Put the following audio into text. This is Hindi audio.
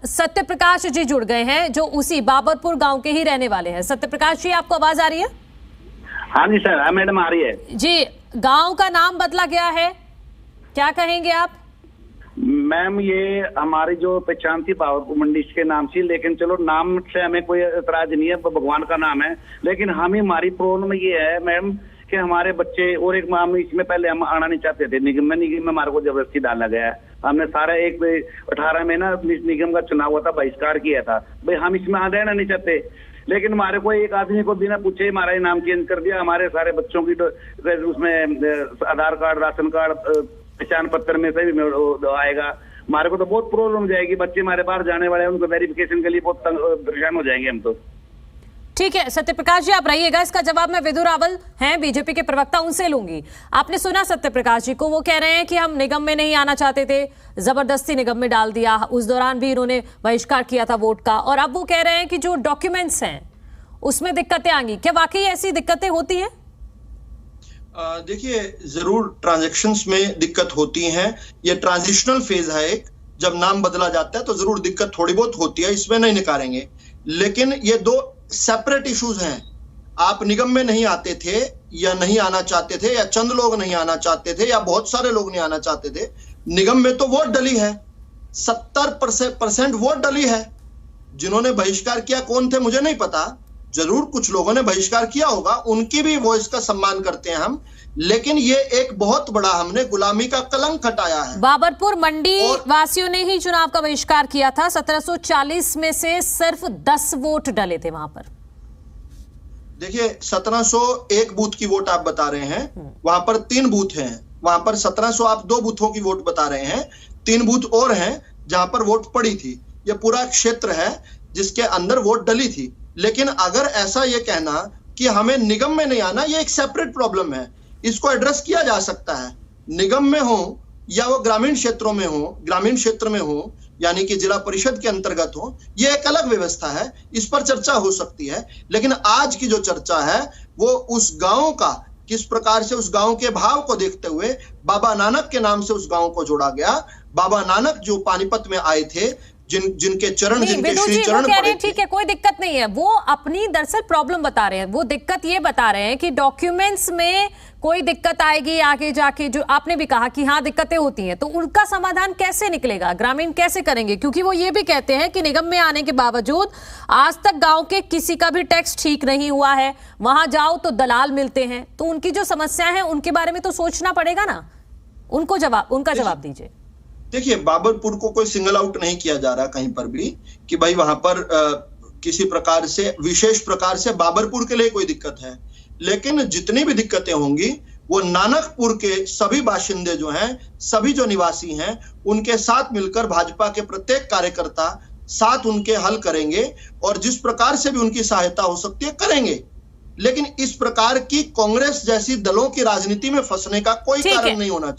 सत्य प्रकाश जी जुड़ गए हैं, जो उसी बाबरपुर गांव के ही रहने वाले हैं। सत्य प्रकाश जी, आपको आवाज आ रही है? हाँ जी सर, हाँ मैडम आ रही है जी। गांव का नाम बदला गया है, क्या कहेंगे आप? मैम, ये हमारी जो पहचान थी बाबरपुर मंडी के नाम से, लेकिन चलो नाम से हमें कोई एतराज नहीं है, भगवान का नाम है। लेकिन हमारी प्रॉब्लम ये है मैम कि हमारे बच्चे और एक माम इसमें पहले हम आना नहीं चाहते थे निगम में हमारे को जबरदस्ती डाला गया है। हमने सारा 18 में ना निगम का चुनाव हुआ था, बहिष्कार किया था, भाई हम इसमें रहना नहीं चाहते। लेकिन हमारे को एक आदमी को बिना पूछे हमारा ही नाम चेंज कर दिया। हमारे सारे बच्चों की उसमें आधार कार्ड, राशन कार्ड, पहचान पत्र में से भी आएगा। हमारे को तो बहुत प्रॉब्लम हो जाएगी। बच्चे हमारे बाहर जाने वाले हैं, उनको वेरिफिकेशन के लिए बहुत परेशान हो जाएंगे हम तो। ठीक है सत्य प्रकाश जी, आप रहिएगा, इसका जवाब मैं विदुर रावल हैं बीजेपी के प्रवक्ता, उनसे लूंगी। आपने सुना सत्य प्रकाश जी को, वो कह रहे हैं कि हम निगम में नहीं आना चाहते थे, जबरदस्ती निगम में डाल दिया, उस दौरान भी इन्होंने बहिष्कार किया था वोट का, और अब वो कह रहे हैं कि जो डॉक्यूमेंट्स हैं उसमें दिक्कतें आएंगी। क्या वाकई ऐसी दिक्कतें होती हैं? देखिए, जरूर ट्रांजैक्शंस में दिक्कत होती हैं। ये ट्रांजिशनल फेज है एक, जब नाम बदला जाता है तो जरूर दिक्कत थोड़ी बहुत होती है, इसमें नहीं नकारेंगे। लेकिन ये दो सेपरेट इश्यूज हैं। आप निगम में नहीं आते थे या नहीं आना चाहते थे, या चंद लोग नहीं आना चाहते थे, या बहुत सारे लोग नहीं आना चाहते थे। निगम में तो वोट डली है, 70% वोट डली है। जिन्होंने बहिष्कार किया कौन थे मुझे नहीं पता, जरूर कुछ लोगों ने बहिष्कार किया होगा, उनकी भी वॉइस का सम्मान करते हैं हम। लेकिन ये एक बहुत बड़ा हमने गुलामी का कलंक हटाया है। बाबरपुर मंडी वासियों ने ही चुनाव का बहिष्कार किया था। 1740 में से सिर्फ 10 वोट डले थे वहां पर। देखिए, 1701 बूथ की वोट आप बता रहे हैं, वहां पर 3 बूथ हैं। वहां पर 1700 आप 2 बूथों की वोट बता रहे हैं, 3 बूथ और हैं जहां पर वोट पड़ी थी। ये पूरा क्षेत्र है जिसके अंदर वोट डली थी। लेकिन अगर ऐसा ये कहना कि हमें निगम में नहीं आना, ये एक सेपरेट प्रॉब्लम है, इसको एड्रेस किया जा सकता है। निगम में हो या वो ग्रामीण क्षेत्रों में हो, ग्रामीण क्षेत्र में हो यानी कि जिला परिषद के अंतर्गत हो, ये एक अलग व्यवस्था है, इस पर चर्चा हो सकती है। लेकिन आज की जो चर्चा है वो उस गांव का, किस प्रकार से उस गांव के भाव को देखते हुए बाबा नानक के नाम से उस गांव को जोड़ा गया। बाबा नानक जो पानीपत में आए थे, जिनके चरण, जिनके श्री चरण पड़े थे। ठीक है, कोई दिक्कत नहीं है। वो अपनी दरअसल प्रॉब्लम बता रहे हैं। वो दिक्कत ये बता रहे हैं कि डॉक्यूमेंट्स में कोई दिक्कत आएगी आगे जाके, जो आपने भी कहा कि हाँ दिक्कतें होती हैं, तो उनका समाधान कैसे निकलेगा, ग्रामीण कैसे करेंगे? क्योंकि वो ये भी कहते हैं कि निगम में आने के बावजूद आज तक गांव के किसी का भी टैक्स ठीक नहीं हुआ है, वहां जाओ तो दलाल मिलते हैं। तो उनकी जो समस्या है उनके बारे में तो सोचना पड़ेगा ना। उनका जवाब दीजिए। देखिए, बाबरपुर को कोई सिंगल आउट नहीं किया जा रहा कहीं पर भी कि भाई वहां पर किसी प्रकार से, विशेष प्रकार से बाबरपुर के लिए कोई दिक्कत है। लेकिन जितनी भी दिक्कतें होंगी वो नानकपुर के सभी बाशिंदे जो हैं, सभी जो निवासी हैं, उनके साथ मिलकर भाजपा के प्रत्येक कार्यकर्ता साथ उनके हल करेंगे, और जिस प्रकार से भी उनकी सहायता हो सकती है करेंगे। लेकिन इस प्रकार की कांग्रेस जैसी दलों की राजनीति में फंसने का कोई कारण नहीं होना चाहिए।